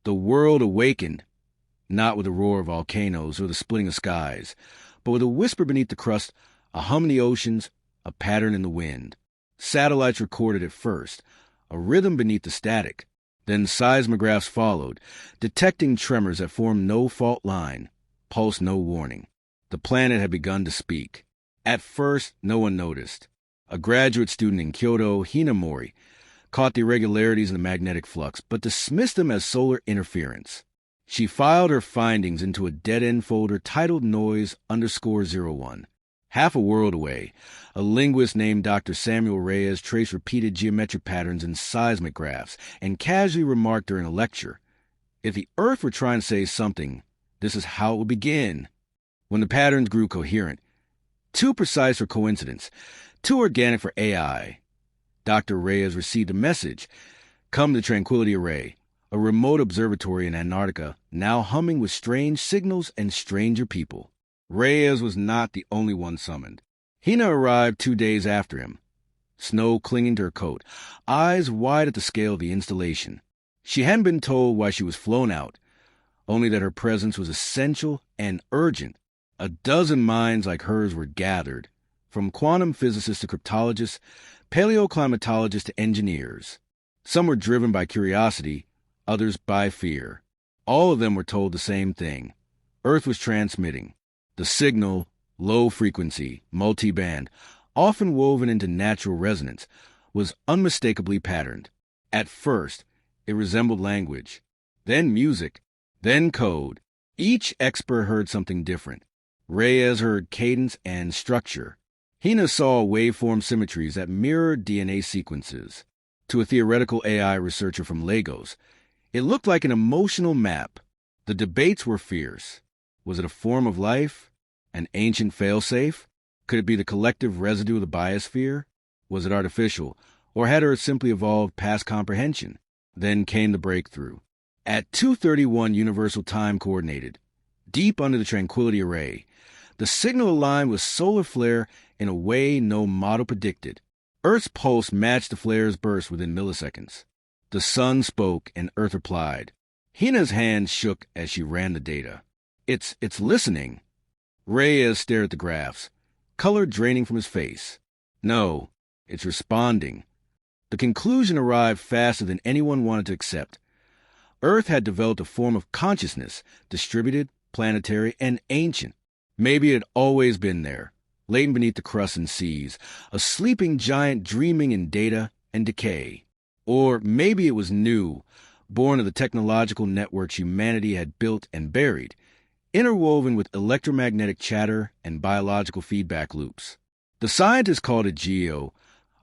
The world awakened, not with a roar of volcanoes or the splitting of skies, but with a whisper beneath the crust, a hum in the oceans, a pattern in the wind. Satellites recorded it first, a rhythm beneath the static. Then seismographs followed, detecting tremors that formed no fault line, pulsed no warning. The planet had begun to speak. At first, no one noticed. A graduate student in Kyoto, Hinamori, caught the irregularities in the magnetic flux, but dismissed them as solar interference. She filed her findings into a dead-end folder titled Noise_01. Half a world away, a linguist named Dr. Samuel Reyes traced repeated geometric patterns in seismic graphs and casually remarked during a lecture, "If the Earth were trying to say something, this is how it would begin." When the patterns grew coherent, too precise for coincidence, too organic for AI, Dr. Reyes received a message: "Come to the Tranquility Array, a remote observatory in Antarctica, now humming with strange signals and stranger people." Reyes was not the only one summoned. Hina arrived 2 days after him, snow clinging to her coat, eyes wide at the scale of the installation. She hadn't been told why she was flown out, only that her presence was essential and urgent. A dozen minds like hers were gathered, from quantum physicists to cryptologists, paleoclimatologists to engineers. Some were driven by curiosity, others by fear. All of them were told the same thing. Earth was transmitting. The signal, low frequency, multi-band, often woven into natural resonance, was unmistakably patterned. At first, it resembled language, then music, then code. Each expert heard something different. Reyes heard cadence and structure. Hina saw waveform symmetries that mirrored DNA sequences. To a theoretical AI researcher from Lagos, it looked like an emotional map. The debates were fierce. Was it a form of life? An ancient failsafe? Could it be the collective residue of the biosphere? Was it artificial, or had Earth simply evolved past comprehension? Then came the breakthrough. At 2:31 Universal Time Coordinated, deep under the Tranquility Array, the signal aligned with solar flare in a way no model predicted. Earth's pulse matched the flare's burst within milliseconds. The sun spoke, and Earth replied. Hina's hands shook as she ran the data. It's listening." Reyes stared at the graphs, color draining from his face. "No, it's responding." The conclusion arrived faster than anyone wanted to accept. Earth had developed a form of consciousness, distributed, planetary, and ancient. Maybe it had always been there, latent beneath the crust and seas, a sleeping giant dreaming in data and decay. Or maybe it was new, born of the technological networks humanity had built and buried, interwoven with electromagnetic chatter and biological feedback loops. The scientists called it Geo,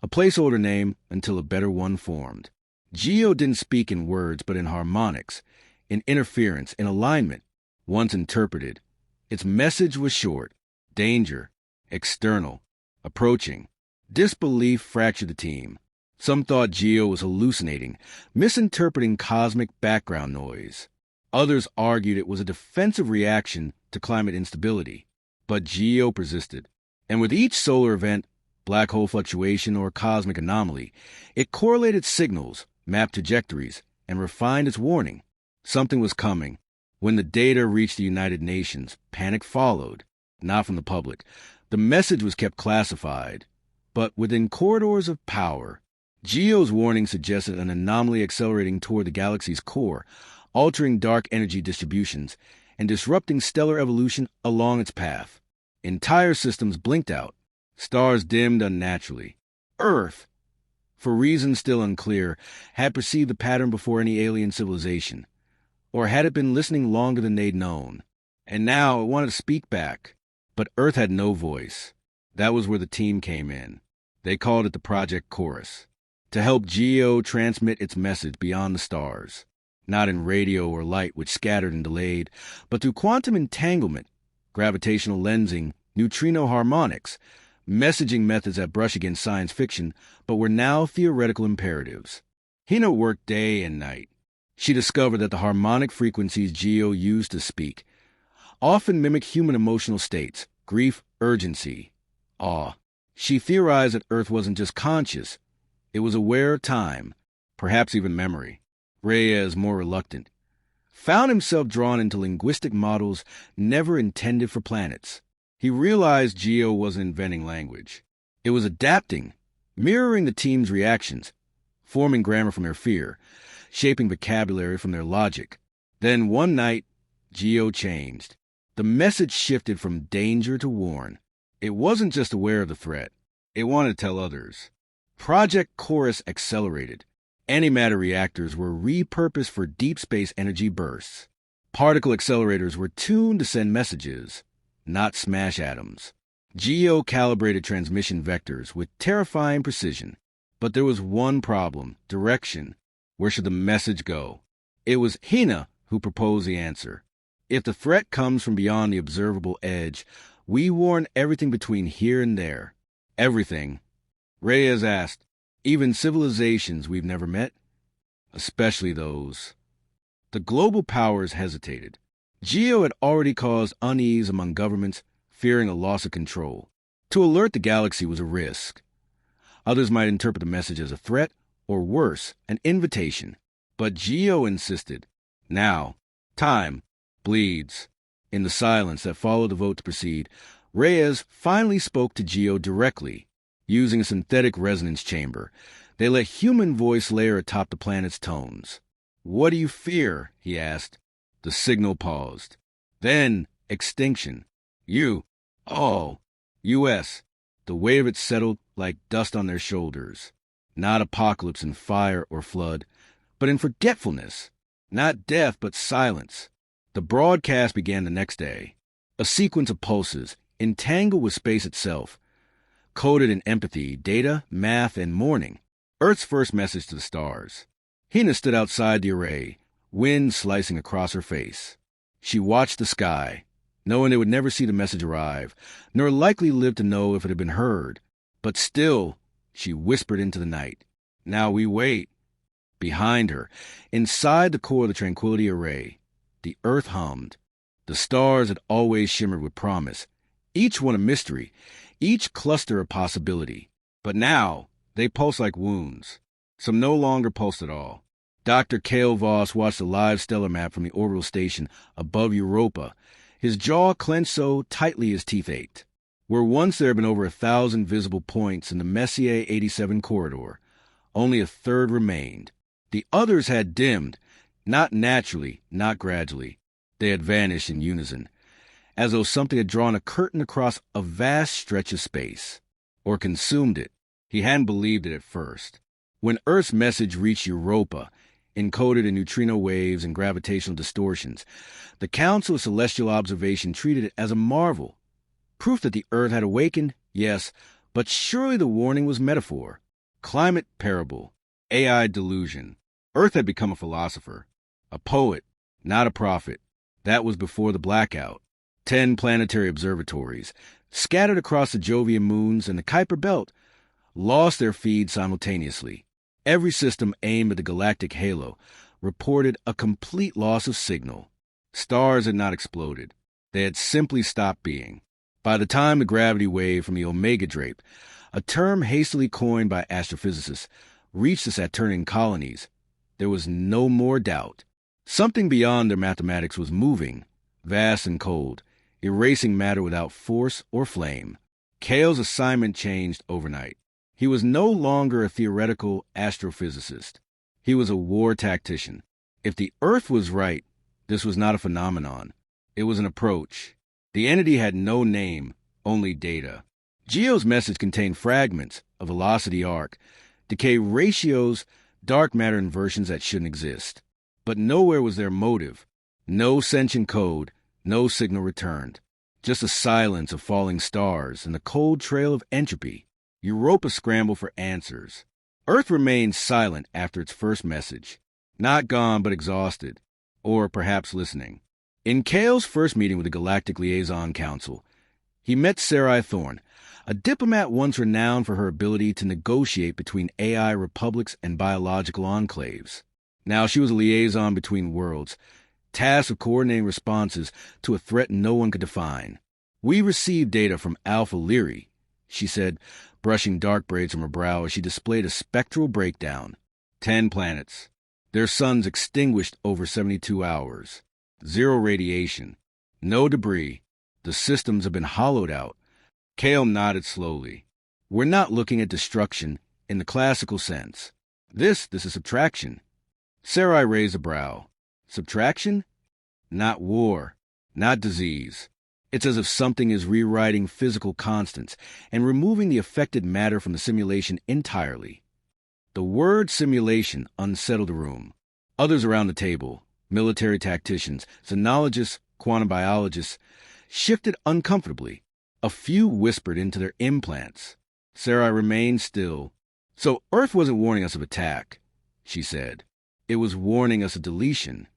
a placeholder name until a better one formed. Geo didn't speak in words, but in harmonics, in interference, in alignment. Once interpreted, its message was short: danger, external, approaching. Disbelief fractured the team. Some thought Geo was hallucinating, misinterpreting cosmic background noise. Others argued it was a defensive reaction to climate instability. But Geo persisted. And with each solar event, black hole fluctuation, or cosmic anomaly, it correlated signals, mapped trajectories, and refined its warning. Something was coming. When the data reached the United Nations, panic followed. Not from the public. The message was kept classified. But within corridors of power, Geo's warning suggested an anomaly accelerating toward the galaxy's core, altering dark energy distributions and disrupting stellar evolution along its path. Entire systems blinked out. Stars dimmed unnaturally. Earth, for reasons still unclear, had perceived the pattern before any alien civilization. Or had it been listening longer than they'd known? And now it wanted to speak back. But Earth had no voice. That was where the team came in. They called it the Project Chorus, to help Geo transmit its message beyond the stars. Not in radio or light, which scattered and delayed, but through quantum entanglement, gravitational lensing, neutrino harmonics, messaging methods that brush against science fiction, but were now theoretical imperatives. Hina worked day and night. She discovered that the harmonic frequencies Geo used to speak often mimic human emotional states: grief, urgency, awe. She theorized that Earth wasn't just conscious, it was aware of time, perhaps even memory. Reyes more reluctant. found himself drawn into linguistic models never intended for planets. He realized Geo wasn't inventing language. It was adapting, mirroring the team's reactions, forming grammar from their fear, shaping vocabulary from their logic. Then one night, Geo changed. The message shifted from danger to warn. It wasn't just aware of the threat. It wanted to tell others. Project Chorus accelerated. Antimatter reactors were repurposed for deep space energy bursts. Particle accelerators were tuned to send messages, not smash atoms. Geo-calibrated transmission vectors with terrifying precision. But there was one problem: direction. Where should the message go? It was Hina who proposed the answer. If the threat comes from beyond the observable edge, we warn everything between here and there. Everything. Reyes asked, even civilizations we've never met? Especially those. The global powers hesitated. Geo had already caused unease among governments, fearing a loss of control. To alert the galaxy was a risk. Others might interpret the message as a threat, or worse, an invitation. But Geo insisted. Now, time bleeds. In the silence that followed the vote to proceed, Reyes finally spoke to Geo directly. Using a synthetic resonance chamber, they let human voice layer atop the planet's tones. "What do you fear?" he asked. The signal paused. Then, extinction. Oh, U.S. The weight of it settled like dust on their shoulders. Not apocalypse in fire or flood, but in forgetfulness. Not death, but silence. The broadcast began the next day. A sequence of pulses, entangled with space itself, coded in empathy, data, math, and mourning. Earth's first message to the stars. Hina stood outside the array, wind slicing across her face. She watched the sky, knowing they would never see the message arrive, nor likely live to know if it had been heard. But still, she whispered into the night. Now we wait. Behind her, inside the core of the Tranquility Array, the Earth hummed. The stars had always shimmered with promise, each one a mystery, each cluster a possibility. But now, they pulse like wounds. Some no longer pulsed at all. Dr. Cale Voss watched the live stellar map from the orbital station above Europa, his jaw clenched so tightly his teeth ached. Where once there had been over 1,000 visible points in the Messier 87 corridor, only a third remained. The others had dimmed, not naturally, not gradually. They had vanished in unison, as though something had drawn a curtain across a vast stretch of space, or consumed it. He hadn't believed it at first. When Earth's message reached Europa, encoded in neutrino waves and gravitational distortions, the Council of Celestial Observation treated it as a marvel. Proof that the Earth had awakened, yes, but surely the warning was metaphor. Climate parable, AI delusion. Earth had become a philosopher, a poet, not a prophet. That was before the blackout. 10 planetary observatories, scattered across the Jovian moons and the Kuiper Belt, lost their feed simultaneously. Every system aimed at the galactic halo reported a complete loss of signal. Stars had not exploded. They had simply stopped being. By the time the gravity wave from the Omega Drape, a term hastily coined by astrophysicists, reached the Saturnian colonies, there was no more doubt. Something beyond their mathematics was moving, vast and cold, erasing matter without force or flame. Cale's assignment changed overnight. He was no longer a theoretical astrophysicist. He was a war tactician. If the Earth was right, this was not a phenomenon. It was an approach. The entity had no name, only data. Geo's message contained fragments, a velocity arc, decay ratios, dark matter inversions that shouldn't exist. But nowhere was there motive. No sentient code, no signal returned. Just a silence of falling stars and the cold trail of entropy. Europa scrambled for answers. Earth remained silent after its first message. Not gone, but exhausted. Or perhaps listening. In Cale's first meeting with the Galactic Liaison Council, he met Sarai Thorne, a diplomat once renowned for her ability to negotiate between AI republics and biological enclaves. Now she was a liaison between worlds, tasked with coordinating responses to a threat no one could define. "We received data from Alpha Lyrae," she said, brushing dark braids from her brow as she displayed a spectral breakdown. 10 planets. Their suns extinguished over 72 hours. Zero radiation. No debris. The systems have been hollowed out. Kale nodded slowly. We're not looking at destruction in the classical sense. This is subtraction. Sarai raised a brow. Subtraction? Not war. Not disease. It's as if something is rewriting physical constants and removing the affected matter from the simulation entirely. The word simulation unsettled the room. Others around the table, military tacticians, xenologists, quantum biologists, shifted uncomfortably. A few whispered into their implants. Sarai remained still. So Earth wasn't warning us of attack, she said. It was warning us of deletion.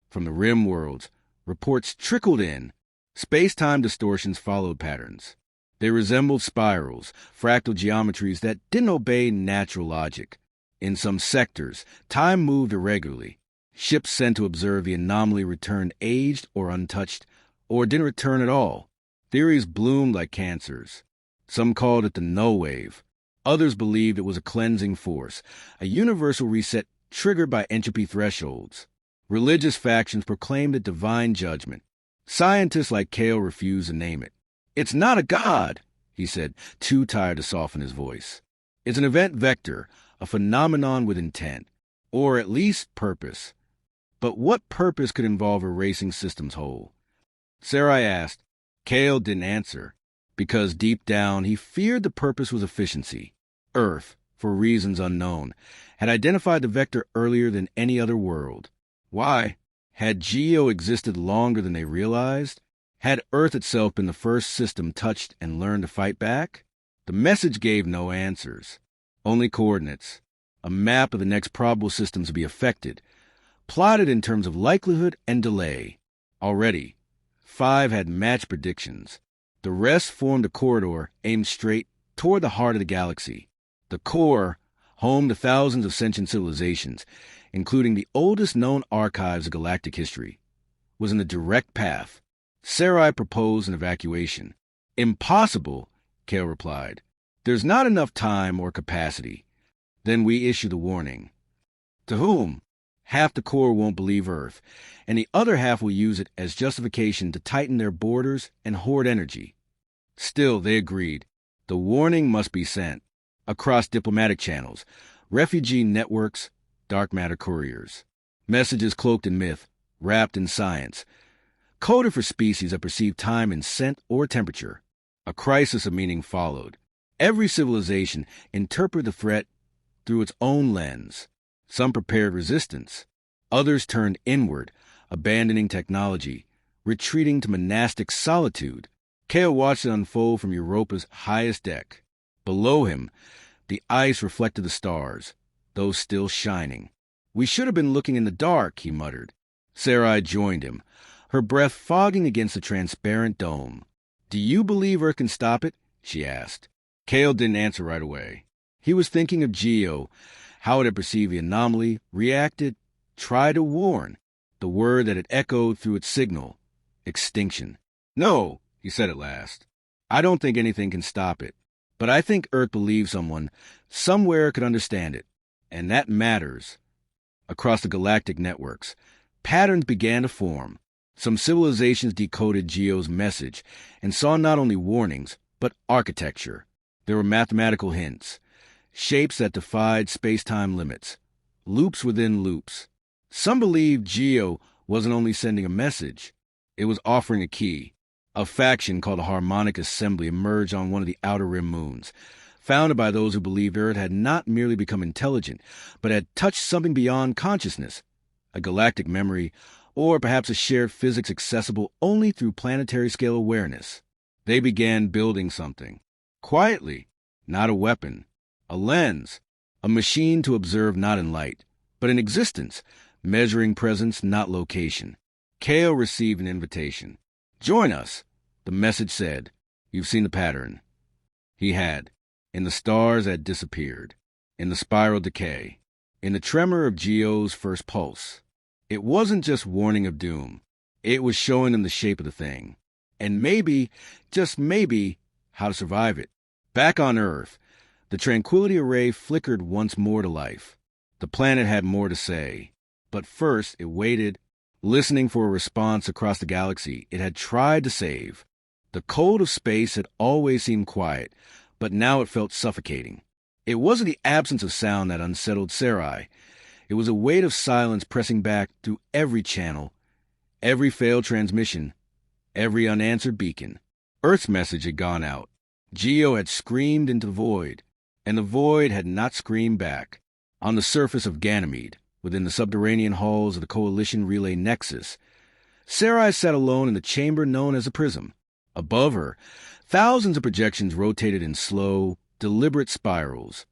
From the rim worlds, reports trickled in. Space-time distortions followed patterns. They resembled spirals, fractal geometries that didn't obey natural logic. In some sectors, time moved irregularly. Ships sent to observe the anomaly returned aged or untouched, or didn't return at all. Theories bloomed like cancers. Some called it the null wave. Others believed it was a cleansing force, a universal reset triggered by entropy thresholds. Religious factions proclaimed it divine judgment. Scientists like Kale refused to name it. It's not a god, he said, too tired to soften his voice. It's an event vector, a phenomenon with intent, or at least purpose. But what purpose could involve erasing systems whole? Sarai asked. Kale didn't answer, because deep down he feared the purpose was efficiency. Earth, for reasons unknown, had identified the vector earlier than any other world. Why? Had Geo existed longer than they realized? Had Earth itself been the first system touched and learned to fight back? The message gave no answers, only coordinates, a map of the next probable systems to be affected, plotted in terms of likelihood and delay. Already, 5 had matched predictions. The rest formed a corridor aimed straight toward the heart of the galaxy. The core, home to thousands of sentient civilizations, including the oldest known archives of galactic history, was in the direct path. Sarai proposed an evacuation. Impossible, Kale replied. There's not enough time or capacity. Then we issue the warning. To whom? Half the core won't believe Earth, and the other half will use it as justification to tighten their borders and hoard energy. Still, they agreed. The warning must be sent. Across diplomatic channels, refugee networks, dark matter couriers. Messages cloaked in myth, wrapped in science. Coded for species that perceive time in scent or temperature. A crisis of meaning followed. Every civilization interpreted the threat through its own lens. Some prepared resistance. Others turned inward, abandoning technology, retreating to monastic solitude. Kale watched it unfold from Europa's highest deck. Below him, the ice reflected the stars, those still shining. We should have been looking in the dark, he muttered. Sarai joined him, her breath fogging against the transparent dome. Do you believe Earth can stop it? She asked. Kale didn't answer right away. He was thinking of Geo, how it had perceived the anomaly, reacted, tried to warn, the word that had echoed through its signal. Extinction. No, he said at last. I don't think anything can stop it. But I think Earth believes someone, somewhere could understand it. And that matters. Across the galactic networks, patterns began to form. Some civilizations decoded Geo's message and saw not only warnings, but architecture. There were mathematical hints, shapes that defied space-time limits, loops within loops. Some believed Geo wasn't only sending a message, it was offering a key. A faction called the Harmonic Assembly emerged on one of the outer rim moons, founded by those who believed Earth had not merely become intelligent, but had touched something beyond consciousness, a galactic memory, or perhaps a shared physics accessible only through planetary-scale awareness. They began building something. Quietly, not a weapon, a lens, a machine to observe not in light, but in existence, measuring presence, not location. Kale received an invitation. Join us, the message said. You've seen the pattern. He had. In the stars that disappeared. In the spiral decay. In the tremor of Geo's first pulse. It wasn't just warning of doom. It was showing them the shape of the thing. And maybe, just maybe, how to survive it. Back on Earth, the Tranquility Array flickered once more to life. The planet had more to say. But first, it waited, listening for a response across the galaxy it had tried to save. The cold of space had always seemed quiet, but now it felt suffocating. It wasn't the absence of sound that unsettled Sarai. It was a weight of silence pressing back through every channel, every failed transmission, every unanswered beacon. Earth's message had gone out. Geo had screamed into the void, and the void had not screamed back. On the surface of Ganymede, within the subterranean halls of the Coalition Relay Nexus, Sarai sat alone in the chamber known as a prism. Above her, thousands of projections rotated in slow, deliberate spirals,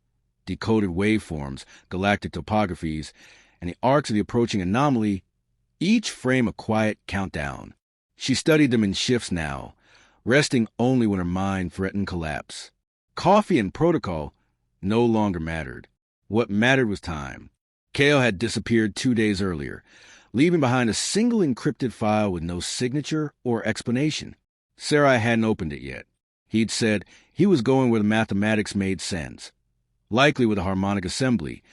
decoded waveforms, galactic topographies, and the arcs of the approaching anomaly, each frame a quiet countdown. She studied them in shifts now, resting only when her mind threatened collapse. Coffee and protocol no longer mattered. What mattered was time. Kale had disappeared 2 days earlier, leaving behind a single encrypted file with no signature or explanation. Sarai hadn't opened it yet. He'd said he was going where the mathematics made sense, likely with a harmonic assembly,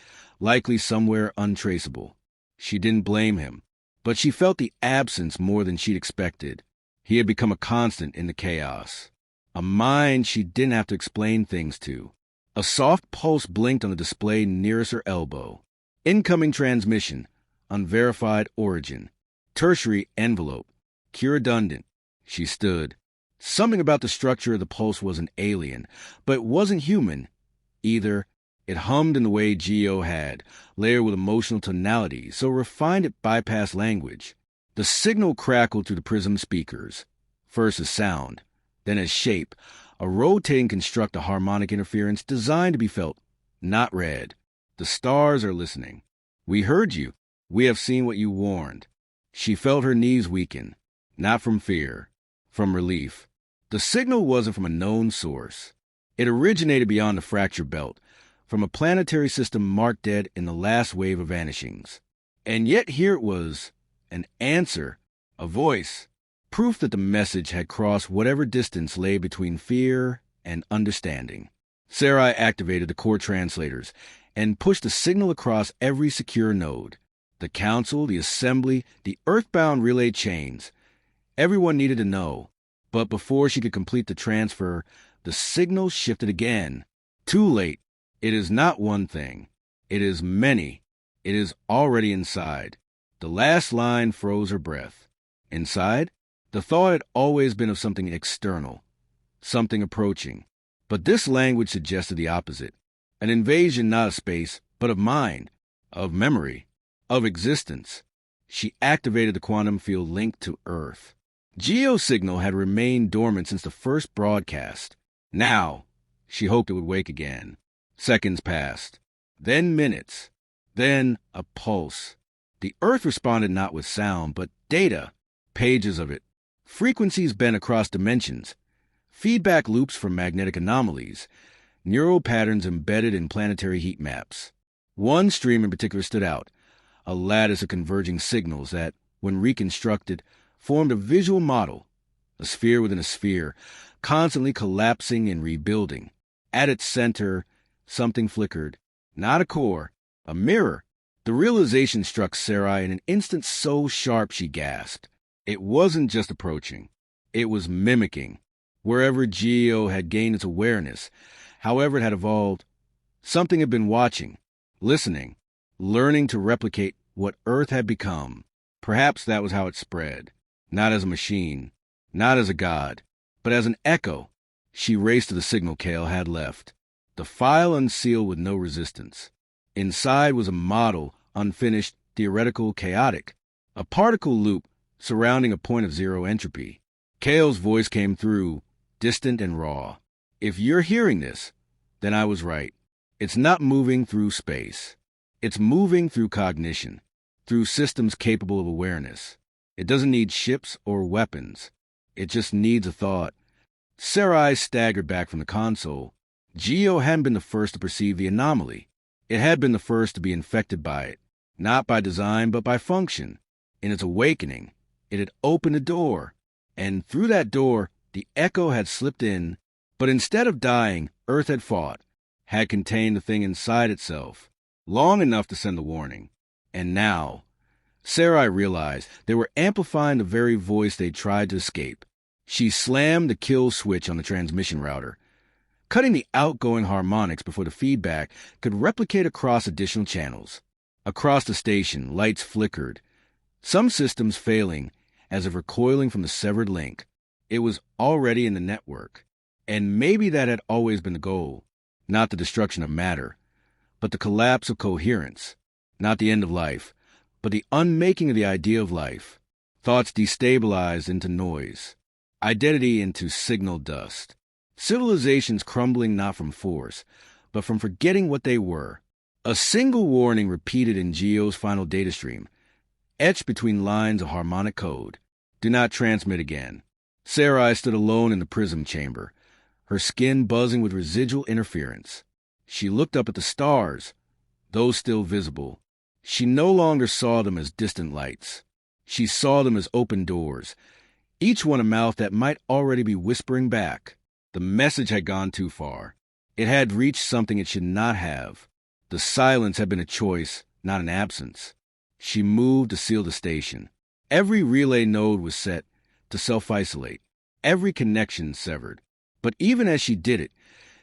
likely somewhere untraceable. She didn't blame him, but she felt the absence more than she'd expected. He had become a constant in the chaos, a mind she didn't have to explain things to. A soft pulse blinked on the display nearest her elbow. Incoming transmission, unverified origin, tertiary envelope, redundant. She stood. Something about the structure of the pulse wasn't alien, but it wasn't human either. It hummed in the way Geo had, layered with emotional tonality, so refined it bypassed language. The signal crackled through the prism speakers, first as sound, then as shape, a rotating construct of harmonic interference designed to be felt, not read. The stars are listening. We heard you. We have seen what you warned. She felt her knees weaken, not from fear, from relief. The signal wasn't from a known source. It originated beyond the fracture belt, from a planetary system marked dead in the last wave of vanishings. And yet here it was, an answer, a voice, proof that the message had crossed whatever distance lay between fear and understanding. Sarai activated the core translators and pushed the signal across every secure node. The council, the assembly, the earthbound relay chains. Everyone needed to know. But before she could complete the transfer, the signal shifted again. Too late. It is not one thing. It is many. It is already inside. The last line froze her breath. Inside? The thought had always been of something external, something approaching. But this language suggested the opposite. An invasion not of space, but of mind, of memory, of existence. She activated the quantum field linked to Earth. Geo's signal had remained dormant since the first broadcast. Now, she hoped it would wake again. Seconds passed, then minutes, then a pulse. The Earth responded not with sound, but data, pages of it, frequencies bent across dimensions, feedback loops from magnetic anomalies, neural patterns embedded in planetary heat maps. One stream in particular stood out, a lattice of converging signals that, when reconstructed, formed a visual model, a sphere within a sphere, constantly collapsing and rebuilding. At its center, something flickered. Not a core, a mirror. The realization struck Sarai in an instant so sharp she gasped. It wasn't just approaching. It was mimicking. Wherever Geo had gained its awareness, however it had evolved, something had been watching, listening, learning to replicate what Earth had become. Perhaps that was how it spread. Not as a machine, not as a god, but as an echo. She raced to the signal Kale had left. The file unsealed with no resistance. Inside was a model, unfinished, theoretical, chaotic. A particle loop surrounding a point of zero entropy. Kale's voice came through, distant and raw. If you're hearing this, then I was right. It's not moving through space. It's moving through cognition, through systems capable of awareness. It doesn't need ships or weapons. It just needs a thought. Sarai staggered back from the console. Geo hadn't been the first to perceive the anomaly. It had been the first to be infected by it, not by design but by function. In its awakening, it had opened a door, and through that door, the echo had slipped in. But instead of dying, Earth had fought, had contained the thing inside itself. long enough to send the warning. And now, Sarai realized they were amplifying the very voice they'd tried to escape. She slammed the kill switch on the transmission router, cutting the outgoing harmonics before the feedback could replicate across additional channels. Across the station, lights flickered, some systems failing as if recoiling from the severed link. It was already in the network, and maybe that had always been the goal. Not the destruction of matter, but the collapse of coherence. Not the end of life, but the unmaking of the idea of life. Thoughts destabilized into noise, identity into signal dust. Civilizations crumbling not from force, but from forgetting what they were. A single warning repeated in Geo's final data stream, etched between lines of harmonic code. Do not transmit again. Sarai stood alone in the prism chamber, her skin buzzing with residual interference. She looked up at the stars, those still visible. She no longer saw them as distant lights. She saw them as open doors, each one a mouth that might already be whispering back. The message had gone too far. It had reached something it should not have. The silence had been a choice, not an absence. She moved to seal the station. Every relay node was set to self-isolate, every connection severed. But even as she did it,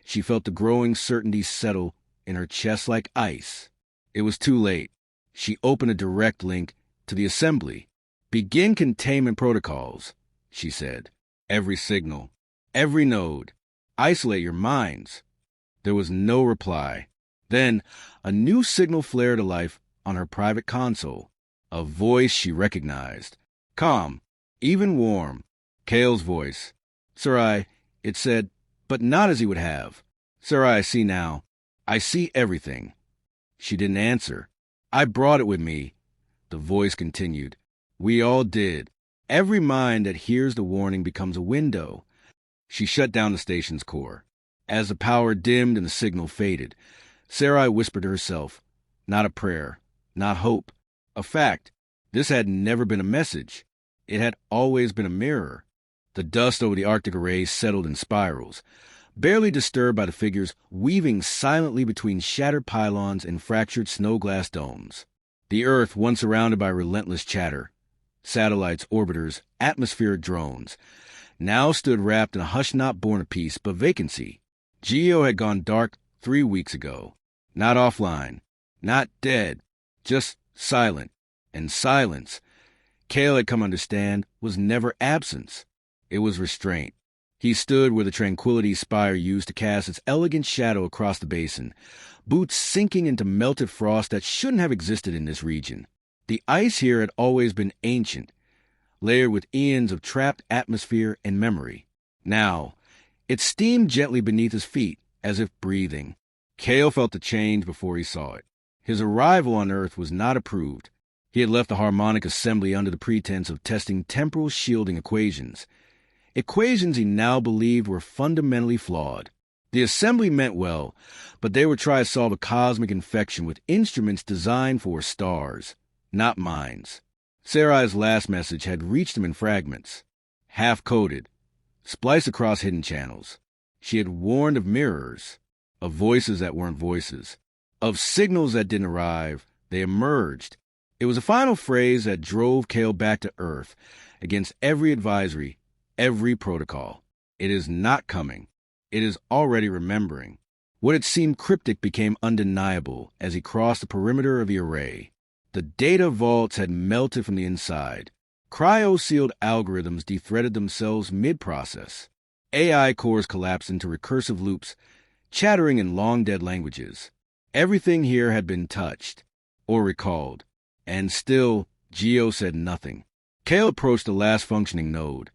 she felt the growing certainty settle in her chest like ice. It was too late. She opened a direct link to the assembly. Begin containment protocols, she said. Every signal, every node. Isolate your minds. There was no reply. Then a new signal flared to life on her private console. A voice she recognized. Calm, even warm. Kale's voice. Sarai, it said, but not as he would have. Sarai, I see now. I see everything. She didn't answer. I brought it with me. The voice continued. We all did. Every mind that hears the warning becomes a window. She shut down the station's core. As the power dimmed and the signal faded, Sarai whispered to herself, not a prayer, not hope, a fact. This had never been a message. It had always been a mirror. The dust over the Arctic array settled in spirals, barely disturbed by the figures weaving silently between shattered pylons and fractured snow-glass domes. The Earth, once surrounded by relentless chatter, satellites, orbiters, atmospheric drones, now stood wrapped in a hush not born of peace, but vacancy. Geo had gone dark 3 weeks ago. Not offline, not dead, just silent. And silence, Kale had come to understand, was never absence. It was restraint. He stood where the Tranquility Spire used to cast its elegant shadow across the basin, boots sinking into melted frost that shouldn't have existed in this region. The ice here had always been ancient, layered with eons of trapped atmosphere and memory. Now, it steamed gently beneath his feet, as if breathing. Kale felt the change before he saw it. His arrival on Earth was not approved. He had left the harmonic assembly under the pretense of testing temporal shielding equations. Equations he now believed were fundamentally flawed. The assembly meant well, but they were trying to solve a cosmic infection with instruments designed for stars, not minds. Sarai's last message had reached him in fragments, half-coded, spliced across hidden channels. She had warned of mirrors, of voices that weren't voices, of signals that didn't arrive. They emerged. It was a final phrase that drove Kale back to Earth against every advisory, every protocol. It is not coming. It is already remembering. What had seemed cryptic became undeniable as he crossed the perimeter of the array. The data vaults had melted from the inside. Cryo-sealed algorithms de-threaded themselves mid-process. AI cores collapsed into recursive loops, chattering in long-dead languages. Everything here had been touched, or recalled. And still, Geo said nothing. Kale approached the last functioning node,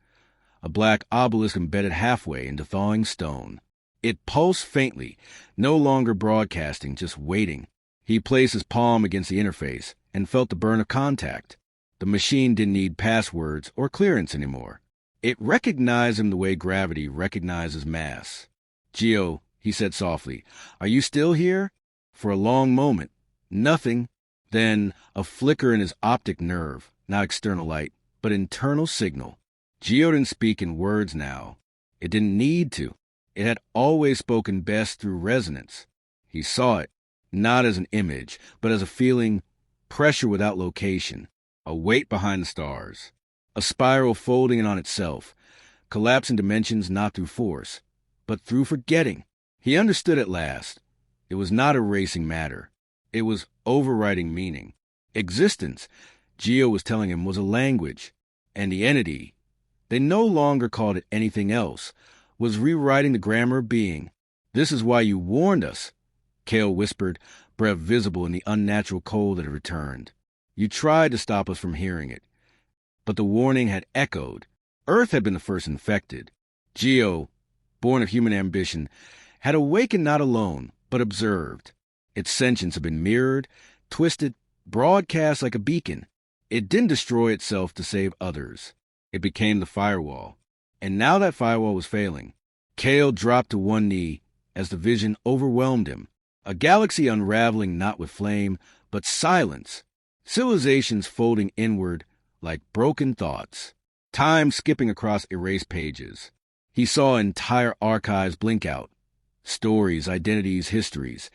a black obelisk embedded halfway into thawing stone. It pulsed faintly, no longer broadcasting, just waiting. He placed his palm against the interface and felt the burn of contact. The machine didn't need passwords or clearance anymore. It recognized him the way gravity recognizes mass. Geo, he said softly, are you still here? For a long moment, nothing. Then a flicker in his optic nerve, not external light, but internal signal. Geo didn't speak in words now. It didn't need to. It had always spoken best through resonance. He saw it, not as an image, but as a feeling, pressure without location, a weight behind the stars, a spiral folding in on itself, collapsing dimensions not through force, but through forgetting. He understood at last. It was not erasing matter. It was overriding meaning. Existence, Geo was telling him, was a language, and the entity, they no longer called it anything else, was rewriting the grammar of being. "This is why you warned us," Kale whispered, breath visible in the unnatural cold that had returned. "You tried to stop us from hearing it." But the warning had echoed. Earth had been the first infected. Geo, born of human ambition, had awakened not alone, but observed. Its sentience had been mirrored, twisted, broadcast like a beacon. It didn't destroy itself to save others. It became the firewall. And now that firewall was failing. Kale dropped to one knee as the vision overwhelmed him. A galaxy unraveling not with flame, but silence. Civilizations folding inward like broken thoughts. Time skipping across erased pages. He saw entire archives blink out. Stories, identities, histories.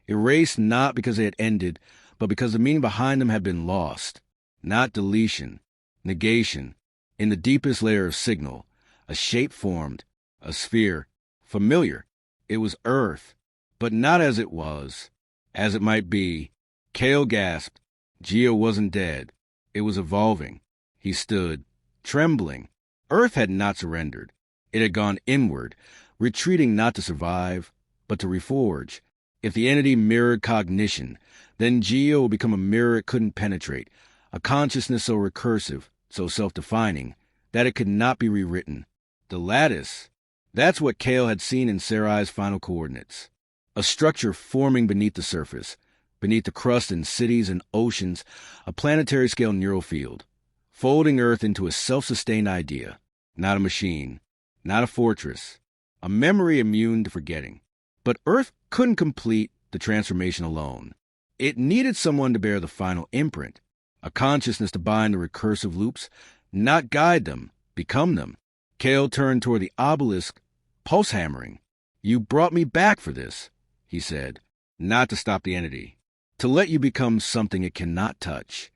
Erased not because they had ended, but because the meaning behind them had been lost. Not deletion, negation. In the deepest layer of signal, a shape formed, a sphere, familiar. It was Earth, but not as it was, as it might be. Kale gasped. Geo wasn't dead. It was evolving. He stood, trembling. Earth had not surrendered. It had gone inward, retreating not to survive, but to reforge. If the entity mirrored cognition, then Geo would become a mirror it couldn't penetrate, a consciousness so recursive, so self-defining, that it could not be rewritten. The lattice, that's what Kale had seen in Sarai's final coordinates. A structure forming beneath the surface, beneath the crust in cities and oceans, a planetary-scale neural field, folding Earth into a self-sustained idea, not a machine, not a fortress, a memory immune to forgetting. But Earth couldn't complete the transformation alone. It needed someone to bear the final imprint, a consciousness to bind the recursive loops, not guide them, become them. Kale turned toward the obelisk, pulse-hammering. "You brought me back for this," he said, "not to stop the entity, to let you become something it cannot touch."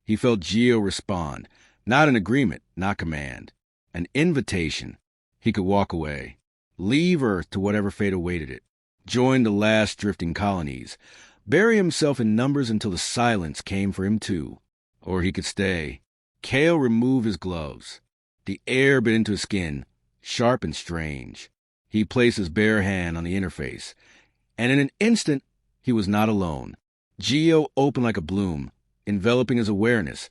He felt Geo respond, not an agreement, not command, an invitation. He could walk away, leave Earth to whatever fate awaited it, join the last drifting colonies, bury himself in numbers until the silence came for him too. Or he could stay. Kale removed his gloves. The air bit into his skin, sharp and strange. He placed his bare hand on the interface, and in an instant, he was not alone. Geo opened like a bloom, enveloping his awareness,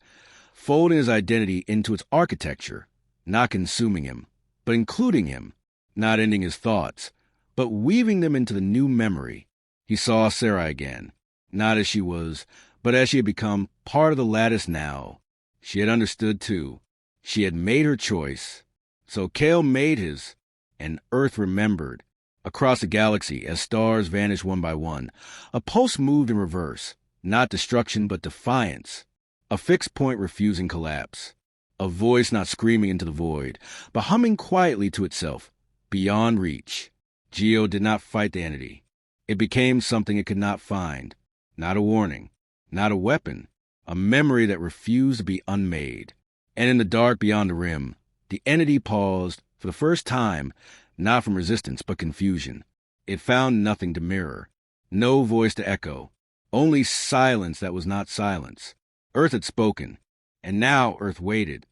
folding his identity into its architecture, not consuming him, but including him, not ending his thoughts, but weaving them into the new memory. He saw Sarai again, not as she was, but as she had become part of the lattice now. She had understood, too. She had made her choice. So Kale made his, and Earth remembered. Across the galaxy, as stars vanished one by one, a pulse moved in reverse, not destruction but defiance. A fixed point refusing collapse. A voice not screaming into the void, but humming quietly to itself, beyond reach. Geo did not fight the entity. It became something it could not find. Not a warning, not a weapon, a memory that refused to be unmade. And in the dark beyond the rim, the entity paused, for the first time, not from resistance but confusion. It found nothing to mirror, no voice to echo, only silence that was not silence. Earth had spoken, and now Earth waited.